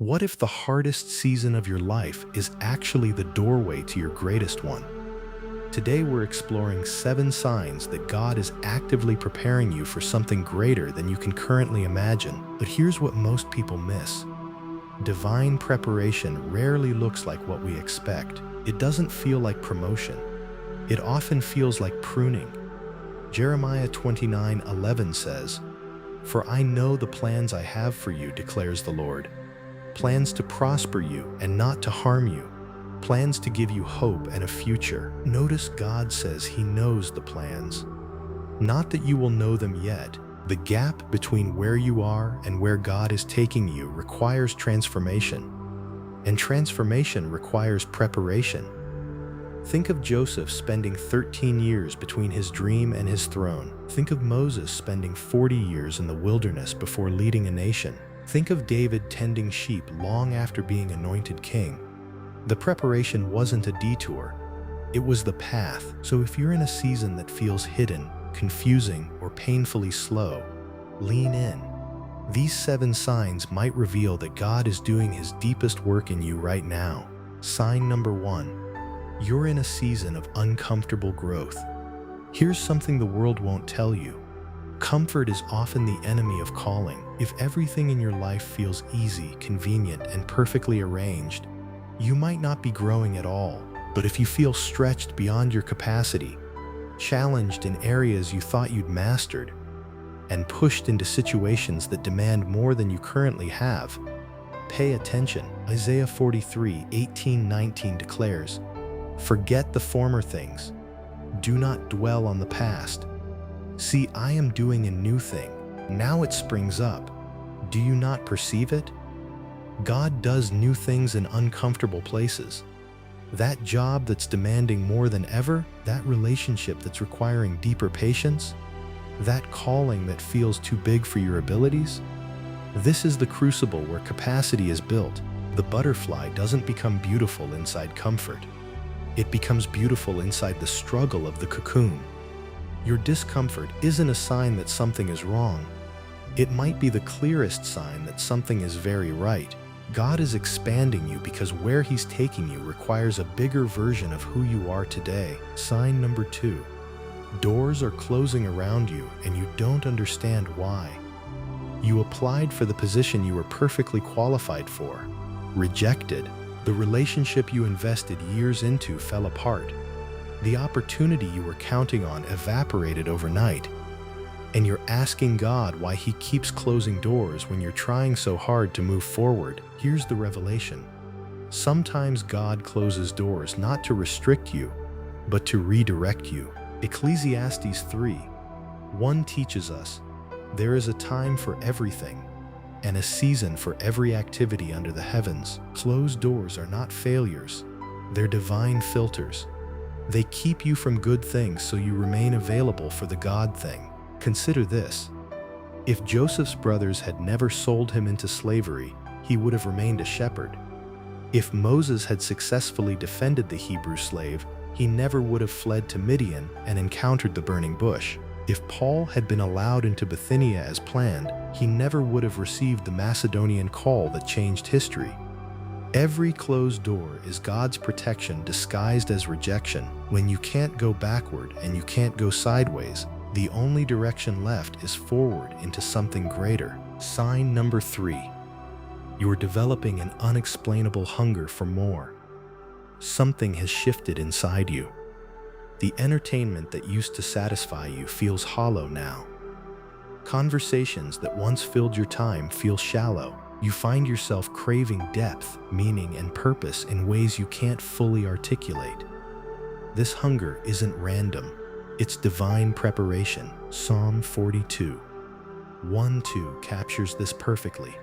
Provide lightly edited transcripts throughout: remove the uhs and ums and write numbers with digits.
What if the hardest season of your life is actually the doorway to your greatest one? Today we're exploring 7 signs that God is actively preparing you for something greater than you can currently imagine. But here's what most people miss. Divine preparation rarely looks like what we expect. It doesn't feel like promotion. It often feels like pruning. Jeremiah 29:11 says, "For I know the plans I have for you, declares the Lord. Plans to prosper you and not to harm you. Plans to give you hope and a future." Notice God says He knows the plans. Not that you will know them yet. The gap between where you are and where God is taking you requires transformation. And transformation requires preparation. Think of Joseph spending 13 years between his dream and his throne. Think of Moses spending 40 years in the wilderness before leading a nation. Think of David tending sheep long after being anointed king. The preparation wasn't a detour. It was the path. So if you're in a season that feels hidden, confusing, or painfully slow, lean in. These 7 signs might reveal that God is doing His deepest work in you right now. Sign number 1. You're in a season of uncomfortable growth. Here's something the world won't tell you. Comfort is often the enemy of calling. If everything in your life feels easy, convenient, and perfectly arranged, you might not be growing at all. But if you feel stretched beyond your capacity, challenged in areas you thought you'd mastered, and pushed into situations that demand more than you currently have, pay attention. Isaiah 43:18-19 declares, "Forget the former things. Do not dwell on the past. See, I am doing a new thing. Now it springs up. Do you not perceive it?" God does new things in uncomfortable places. That job that's demanding more than ever, that relationship that's requiring deeper patience, that calling that feels too big for your abilities. This is the crucible where capacity is built. The butterfly doesn't become beautiful inside comfort. It becomes beautiful inside the struggle of the cocoon. Your discomfort isn't a sign that something is wrong. It might be the clearest sign that something is very right. God is expanding you because where He's taking you requires a bigger version of who you are today. Sign number 2. Doors are closing around you and you don't understand why. You applied for the position you were perfectly qualified for. Rejected. The relationship you invested years into fell apart. The opportunity you were counting on evaporated overnight. And you're asking God why He keeps closing doors when you're trying so hard to move forward. Here's the revelation. Sometimes God closes doors not to restrict you, but to redirect you. Ecclesiastes 3:1 teaches us, "There is a time for everything, and a season for every activity under the heavens." Closed doors are not failures. They're divine filters. They keep you from good things so you remain available for the God thing. Consider this. If Joseph's brothers had never sold him into slavery, he would have remained a shepherd. If Moses had successfully defended the Hebrew slave, he never would have fled to Midian and encountered the burning bush. If Paul had been allowed into Bithynia as planned, he never would have received the Macedonian call that changed history. Every closed door is God's protection disguised as rejection. When you can't go backward and you can't go sideways, the only direction left is forward into something greater. Sign number 3. You're developing an unexplainable hunger for more. Something has shifted inside you. The entertainment that used to satisfy you feels hollow now. Conversations that once filled your time feel shallow. You find yourself craving depth, meaning, and purpose in ways you can't fully articulate. This hunger isn't random. It's divine preparation. Psalm 42:1-2 captures this perfectly.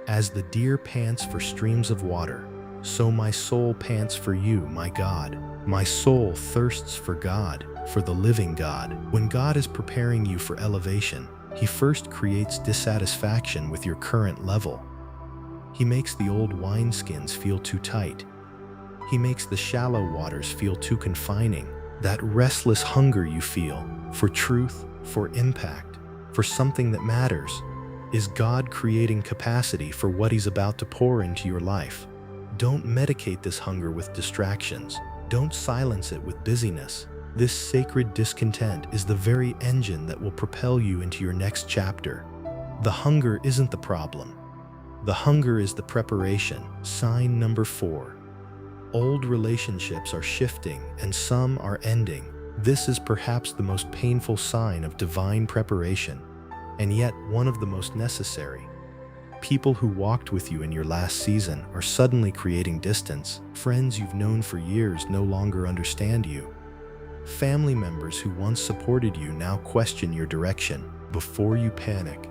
"As the deer pants for streams of water, so my soul pants for you, my God. My soul thirsts for God, for the living God." When God is preparing you for elevation, He first creates dissatisfaction with your current level. He makes the old wineskins feel too tight. He makes the shallow waters feel too confining. That restless hunger you feel for truth, for impact, for something that matters, Is God creating capacity for what He's about to pour into your life? Don't medicate this hunger with distractions. Don't silence it with busyness. This sacred discontent is the very engine that will propel you into your next chapter. The hunger isn't the problem. The hunger is the preparation. Sign number 4. Old relationships are shifting and some are ending. This is perhaps the most painful sign of divine preparation, and yet one of the most necessary. People who walked with you in your last season are suddenly creating distance. Friends you've known for years no longer understand you. Family members who once supported you now question your direction. Before you panic,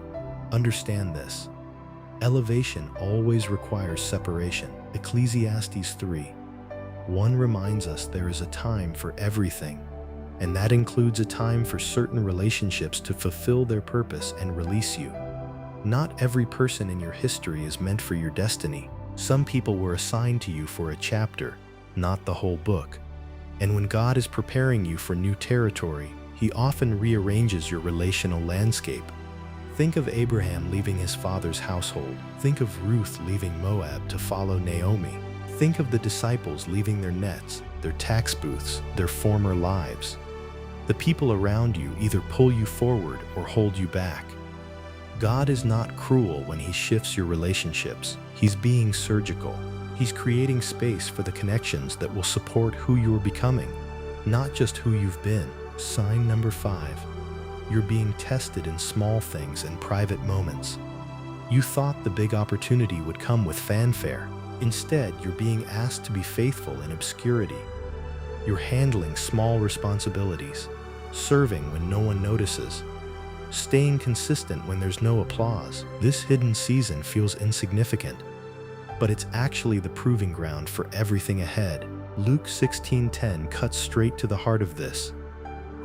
understand this. Elevation always requires separation. Ecclesiastes 3:1 reminds us there is a time for everything, and that includes a time for certain relationships to fulfill their purpose and release you. Not every person in your history is meant for your destiny. Some people were assigned to you for a chapter, not the whole book. And when God is preparing you for new territory, He often rearranges your relational landscape. Think of Abraham leaving his father's household. Think of Ruth leaving Moab to follow Naomi. Think of the disciples leaving their nets, their tax booths, their former lives. The people around you either pull you forward or hold you back. God is not cruel when He shifts your relationships. He's being surgical. He's creating space for the connections that will support who you're becoming, not just who you've been. Sign number 5. You're being tested in small things and private moments. You thought the big opportunity would come with fanfare. Instead, you're being asked to be faithful in obscurity. You're handling small responsibilities, serving when no one notices, staying consistent when there's no applause. This hidden season feels insignificant, but it's actually the proving ground for everything ahead. Luke 16:10 cuts straight to the heart of this.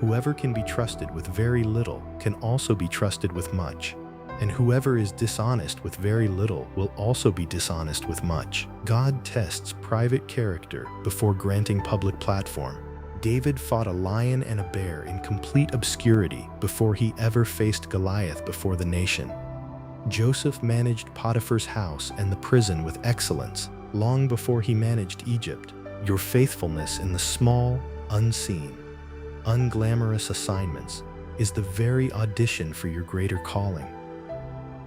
Whoever can be trusted with very little can also be trusted with much, and whoever is dishonest with very little will also be dishonest with much. God tests private character before granting public platform. David fought a lion and a bear in complete obscurity before he ever faced Goliath before the nation. Joseph managed Potiphar's house and the prison with excellence long before he managed Egypt. Your faithfulness in the small, unseen, unglamorous assignments is the very audition for your greater calling.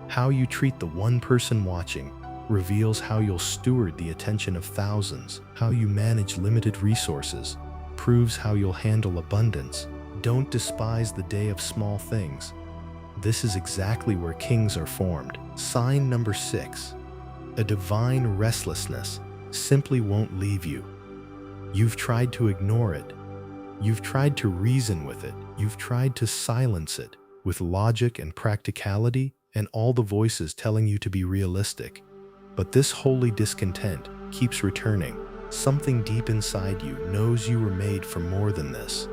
How you treat the one person watching reveals how you'll steward the attention of thousands. How you manage limited resources proves how you'll handle abundance. Don't despise the day of small things. This is exactly where kings are formed. Sign number 6. A divine restlessness simply won't leave you. You've tried to ignore it. You've tried to reason with it. You've tried to silence it with logic and practicality and all the voices telling you to be realistic. But this holy discontent keeps returning. Something deep inside you knows you were made for more than this.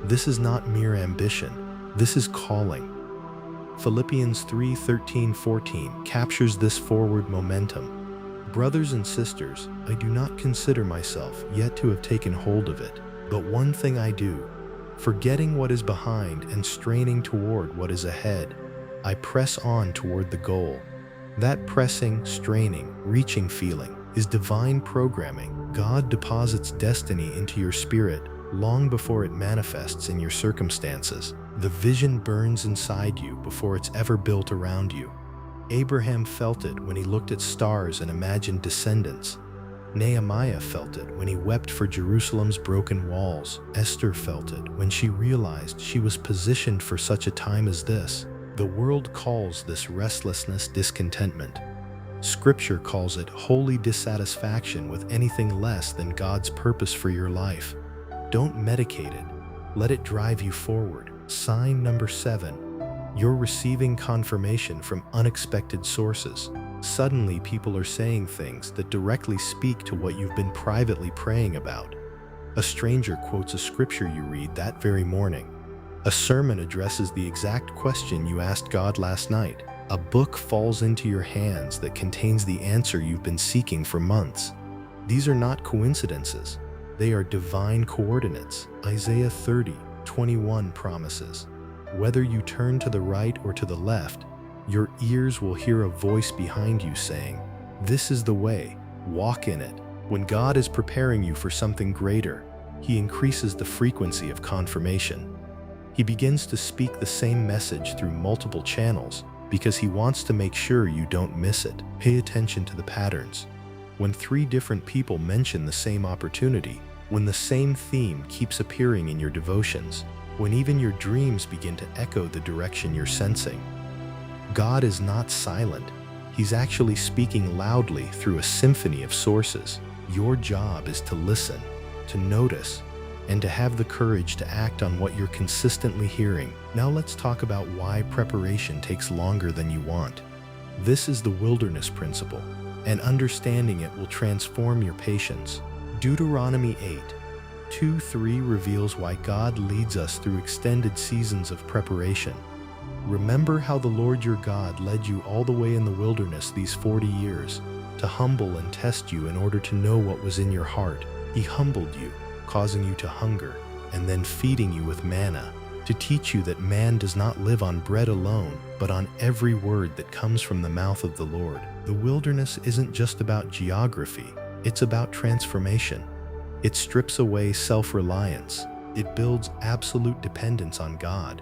This is not mere ambition. This is calling. Philippians 3:13-14 captures this forward momentum. Brothers and sisters, I do not consider myself yet to have taken hold of it. But one thing I do, forgetting what is behind and straining toward what is ahead, I press on toward the goal. That pressing, straining, reaching feeling is divine programming. God deposits destiny into your spirit long before it manifests in your circumstances. The vision burns inside you before it's ever built around you. Abraham felt it when he looked at stars and imagined descendants. Nehemiah felt it when he wept for Jerusalem's broken walls. Esther felt it when she realized she was positioned for such a time as this. The world calls this restlessness discontentment. Scripture calls it holy dissatisfaction with anything less than God's purpose for your life. Don't medicate it. Let it drive you forward. Sign number 7. You're receiving confirmation from unexpected sources. Suddenly, people are saying things that directly speak to what you've been privately praying about. A stranger quotes a scripture you read that very morning. A sermon addresses the exact question you asked God last night. A book falls into your hands that contains the answer you've been seeking for months. These are not coincidences. They are divine coordinates. Isaiah 30:21 promises, whether you turn to the right or to the left, Your ears will hear a voice behind you saying, "This is the way, walk in it." When God is preparing you for something greater, He increases the frequency of confirmation. He begins to speak the same message through multiple channels because He wants to make sure you don't miss it. Pay attention to the patterns. When 3 different people mention the same opportunity, when the same theme keeps appearing in your devotions, when even your dreams begin to echo the direction you're sensing. God is not silent. He's actually speaking loudly through a symphony of sources. Your job is to listen, to notice, and to have the courage to act on what you're consistently hearing. Now let's talk about why preparation takes longer than you want. This is the wilderness principle, and understanding it will transform your patience. Deuteronomy 8:2-3 reveals why God leads us through extended seasons of preparation. Remember how the Lord your God led you all the way in the wilderness these 40 years, to humble and test you in order to know what was in your heart. He humbled you, causing you to hunger, and then feeding you with manna, to teach you that man does not live on bread alone, but on every word that comes from the mouth of the Lord. The wilderness isn't just about geography, it's about transformation. It strips away self-reliance. It builds absolute dependence on God.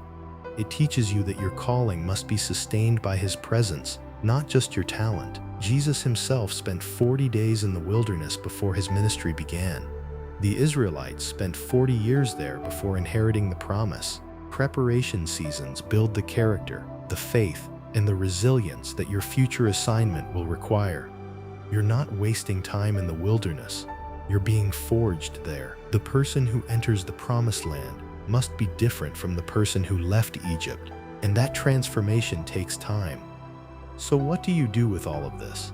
It teaches you that your calling must be sustained by His presence, not just your talent. Jesus Himself spent 40 days in the wilderness before His ministry began. The Israelites spent 40 years there before inheriting the promise. Preparation seasons build the character, the faith, and the resilience that your future assignment will require. You're not wasting time in the wilderness. You're being forged there. The person who enters the promised land must be different from the person who left Egypt, and that transformation takes time. So what do you do with all of this?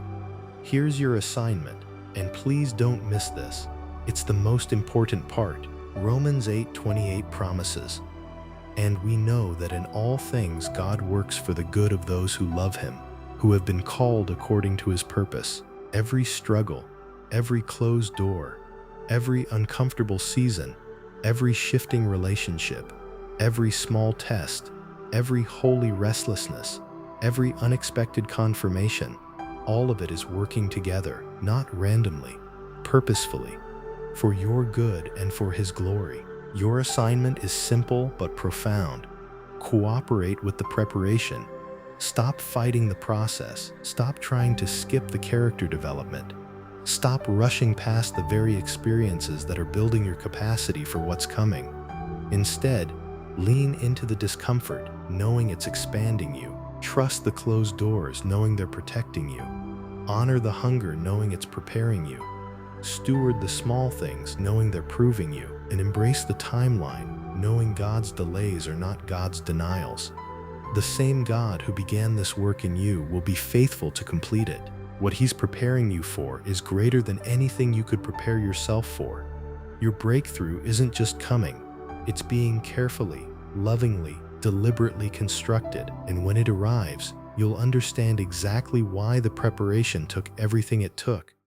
Here's your assignment, and please don't miss this. It's the most important part. Romans 8:28 promises, "And we know that in all things God works for the good of those who love Him, who have been called according to His purpose." Every struggle, every closed door, every uncomfortable season, every shifting relationship, every small test, every holy restlessness, every unexpected confirmation, all of it is working together, not randomly, purposefully, for your good and for His glory. Your assignment is simple but profound. Cooperate with the preparation. Stop fighting the process. Stop trying to skip the character development. Stop rushing past the very experiences that are building your capacity for what's coming. Instead, lean into the discomfort, knowing it's expanding you. Trust the closed doors, knowing they're protecting you. Honor the hunger, knowing it's preparing you. Steward the small things, knowing they're proving you. And embrace the timeline, knowing God's delays are not God's denials. The same God who began this work in you will be faithful to complete it. What He's preparing you for is greater than anything you could prepare yourself for. Your breakthrough isn't just coming, it's being carefully, lovingly, deliberately constructed, and when it arrives, you'll understand exactly why the preparation took everything it took.